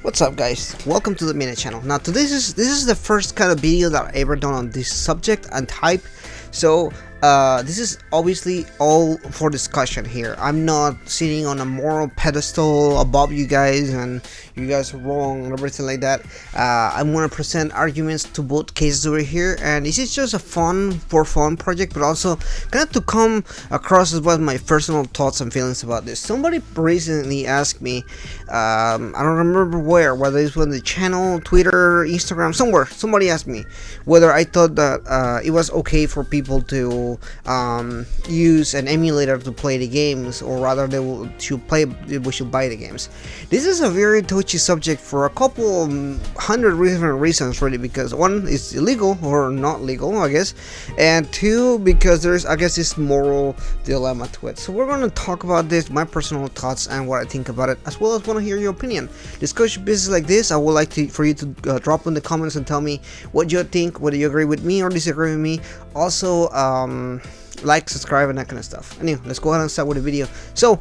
What's up, guys? Welcome to the Minute channel. Now this is the first kind of video that I ever done on this subject and type, so this is obviously all for discussion here. I'm not sitting on a moral pedestal above you guys and you guys are wrong and everything like that. I'm gonna present arguments to both cases over here, and this is just a fun project, but also kind of to come across as well my personal thoughts and feelings about this. Somebody recently asked me, I don't remember whether it's on the channel, Twitter, Instagram, somewhere. Somebody asked me whether I thought that it was okay for people to use an emulator to play the games, or rather we should buy the games. This is a very touchy subject for a couple hundred different reasons, really, because one, it's illegal or not legal, I guess, and two, because there's, I guess, this moral dilemma to it. So we're going to talk about this, my personal thoughts and what I think about it, as well as want to hear your opinion. Discussion pieces like this, I would like for you to drop in the comments and tell me what you think, whether you agree with me or disagree with me. Also, like, subscribe, and that kind of stuff. Anyway, let's go ahead and start with the video. So,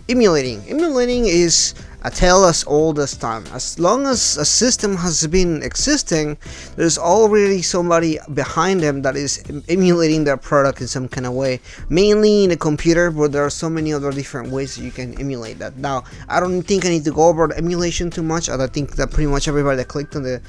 emulating is a tale as old as time. As long as a system has been existing, there's already somebody behind them that is emulating their product in some kind of way, mainly in a computer, but there are so many other different ways that you can emulate that. Now, I don't think I need to go over the emulation too much, and I think that pretty much everybody that clicked on the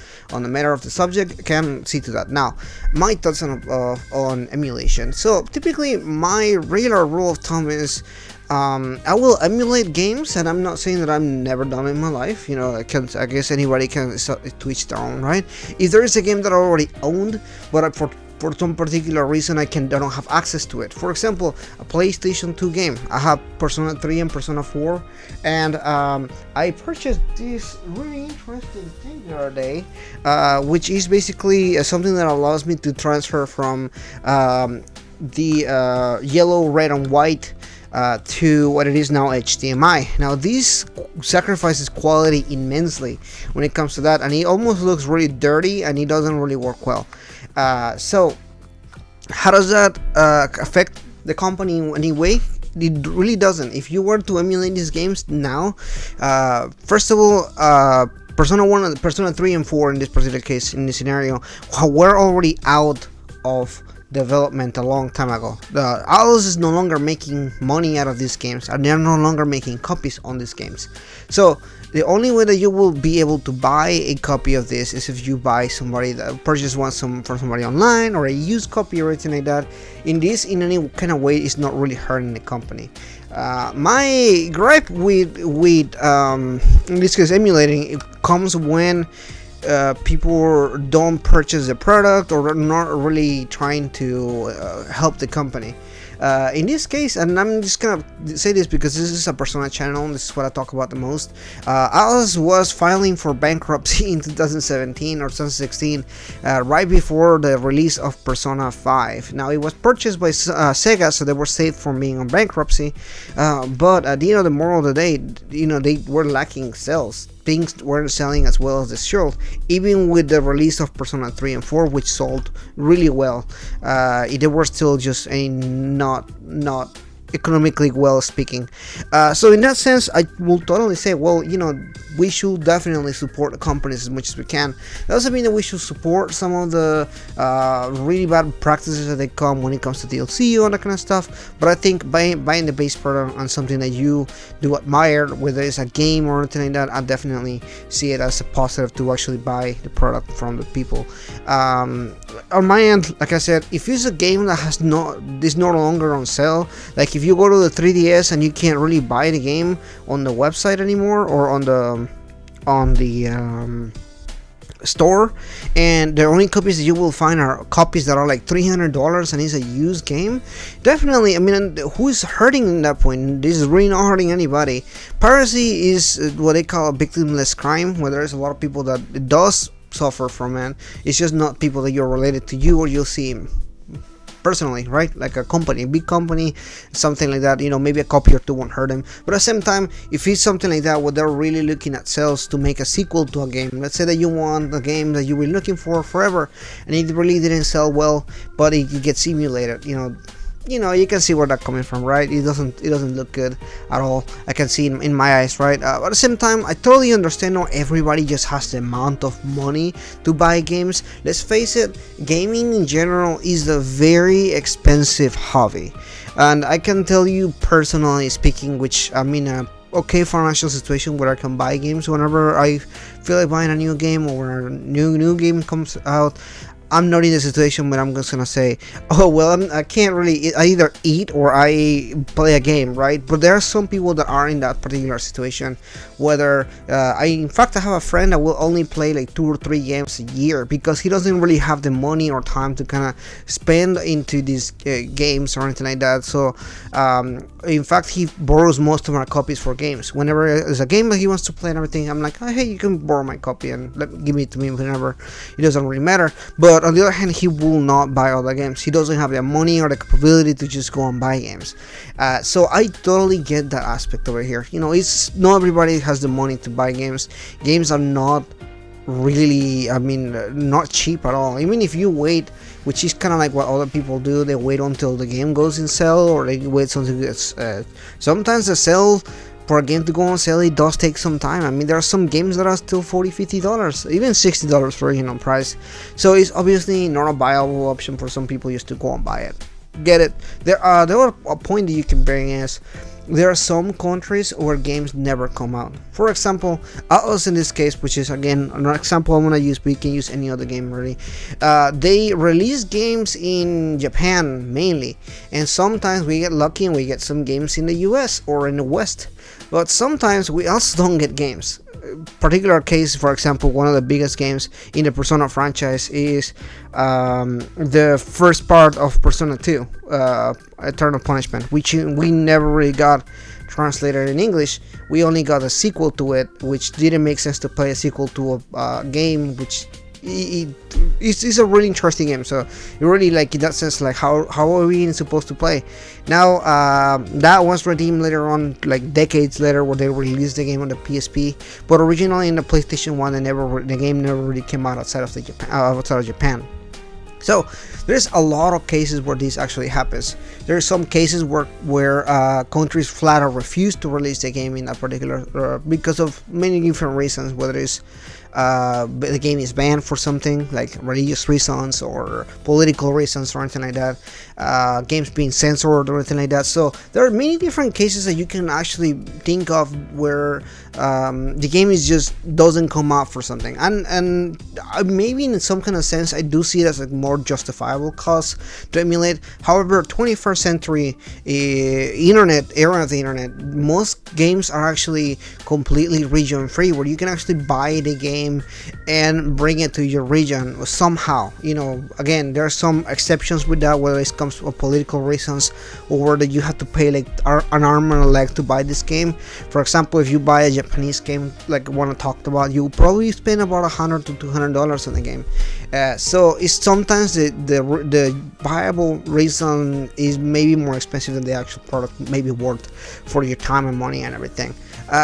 matter of the subject can see to that. Now, my thoughts on emulation. So typically my regular rule of thumb is I will emulate games, and I'm not saying that I've never done it in my life. You know, I guess anybody can to each their own, right? If there is a game that I already owned, but for some particular reason I don't have access to it. For example, a PlayStation 2 game. I have Persona 3 and Persona 4, and I purchased this really interesting thing the other day, which is basically something that allows me to transfer from the yellow, red, and white to what it is now, HDMI. Now this sacrifices quality immensely when it comes to that, and it almost looks really dirty and it doesn't really work well. So how does that affect the company in any way? It really doesn't. If you were to emulate these games now, first of all, Persona 1 and Persona 3 and 4 in this particular case, in this scenario, were already out of development a long time ago. The Atlus is no longer making money out of these games, and they're no longer making copies on these games. So the only way that you will be able to buy a copy of this is if you buy purchase one from somebody online, or a used copy or anything like that. In any kind of way, is not really hurting the company. My gripe with in this case emulating, it comes when people don't purchase the product or are not really trying to help the company. In this case, and I'm just gonna say this because this is a Persona channel, and this is what I talk about the most. Atlus was filing for bankruptcy in 2017 or 2016, right before the release of Persona 5. Now, it was purchased by Sega, so they were saved from being on bankruptcy. But at the end of the moral of the day, you know, they were lacking sales. Things weren't selling as well as they should, even with the release of Persona 3 and 4, which sold really well. They were still just not economically well speaking. So in that sense, I will totally say, well, you know, we should definitely support the companies as much as we can. That doesn't mean that we should support some of the really bad practices that they come when it comes to DLC and that kind of stuff. But I think buying the base product on something that you do admire, whether it's a game or anything like that, I definitely see it as a positive to actually buy the product from the people. On my end, like I said, if it's a game that is no longer on sale, like if you go to the 3DS and you can't really buy the game on the website anymore, or on the store, and the only copies that you will find are copies that are like $300 and it's a used game, definitely, I mean, who's hurting in that point? This is really not hurting anybody. Piracy is what they call a victimless crime, where there's a lot of people that it does suffer from it. It's just not people that you're related to you or you'll see personally, right? Like a company, a big company, something like that, you know, maybe a copy or two won't hurt them. But at the same time, if it's something like that where they're really looking at sales to make a sequel to a game, let's say that you want a game that you were looking for forever and it really didn't sell well, but it gets simulated, you know, you know, you can see where that's coming from, right? It doesn't look good at all. I can see in my eyes, right? But at the same time, I totally understand not everybody just has the amount of money to buy games. Let's face it, gaming in general is a very expensive hobby, and I can tell you personally speaking, which I'm in a okay financial situation where I can buy games whenever I feel like buying a new game, or when a new game comes out. I'm not in a situation where I'm just gonna say, oh well, I can't really. I either eat or I play a game, right? But there are some people that are in that particular situation. Whether in fact, I have a friend that will only play like 2 or 3 games a year because he doesn't really have the money or time to kind of spend into these games or anything like that. So, in fact, he borrows most of our copies for games. Whenever there's a game that he wants to play and everything, I'm like, oh, hey, you can borrow my copy and give it to me whenever. It doesn't really matter. But on the other hand, he will not buy all the games. He doesn't have the money or the capability to just go and buy games. So I totally get that aspect over here. You know, it's not everybody has the money to buy games. Games are not really, I mean, not cheap at all. Even if you wait, which is kind of like what other people do, they wait until the game goes in sale, or they wait until it's sometimes the sale for a game to go on sale, it does take some time. I mean, there are some games that are still $40-$50, even $60 for original price. So it's obviously not a viable option for some people just to go and buy it. Get it? There are a point that you can bring is there are some countries where games never come out. For example, Atlas in this case, which is again an example I'm gonna use, but you can use any other game really. They release games in Japan mainly, and sometimes we get lucky and we get some games in the US or in the West. But sometimes we also don't get games. Particular case, for example, one of the biggest games in the Persona franchise is the first part of Persona 2, Eternal Punishment, which we never really got translated in English. We only got a sequel to it, which didn't make sense to play a sequel to a game which it's a really interesting game. So you really, like, in that sense, like how are we even supposed to play now? That was redeemed later on, like decades later, where they released the game on the PSP, but originally in the PlayStation 1 the game never really came out outside of Japan. So there's a lot of cases where this actually happens. There are some cases where countries flat out refuse to release the game in a particular because of many different reasons, whether it's the game is banned for something like religious reasons or political reasons or anything like that, games being censored or anything like that. So there are many different cases that you can actually think of where the game is just doesn't come out for something, and maybe in some kind of sense I do see it as a more justifiable cause to emulate. However, 21st century era of the internet, most games are actually completely region free, where you can actually buy the game and bring it to your region somehow. You know, again, there are some exceptions with that, whether it comes to political reasons or whether you have to pay like an arm and a leg to buy this game. For example, if you buy a Japanese game like one I talked about, you probably spend about $100 to $200 on the game. So it's sometimes the viable reason is maybe more expensive than the actual product maybe worth for your time and money and everything.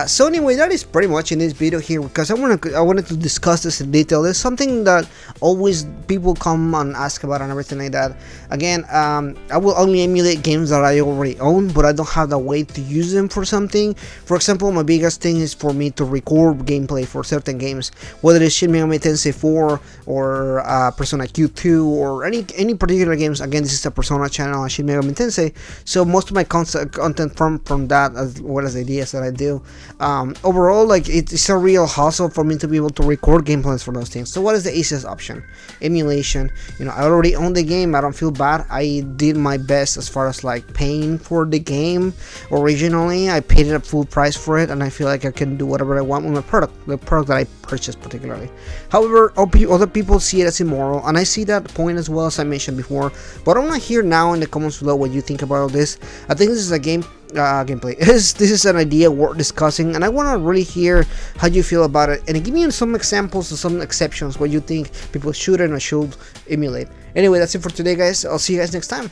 So anyway, that is pretty much in this video here, because I wanted to discuss this in detail. There's something that always people come and ask about and everything like that. Again, I will only emulate games that I already own, but I don't have the way to use them for something. For example, my biggest thing is for me to record gameplay for certain games, whether it's Shin Megami Tensei 4 or Persona Q2 or any particular games. Again, this is a Persona channel on Shin Megami Tensei, so most of my content from that, as well as ideas that I do. Overall, like, it's a real hassle for me to be able to record gameplays for those things. So what is the easiest option? Emulation. You know, I already own the game. I don't feel bad. I did my best as far as like paying for the game. Originally, I paid it a full price for it, and I feel like I can do whatever I want with my product, the product that I purchased particularly. However, other people see it as immoral, and I see that point as well, as I mentioned before. But I want to hear now in the comments below what you think about all this. I think this is a gameplay. This is an idea worth discussing, and I want to really hear how you feel about it, and give me some examples of some exceptions what you think people should and should emulate. Anyway, that's it for today, guys. I'll see you guys next time.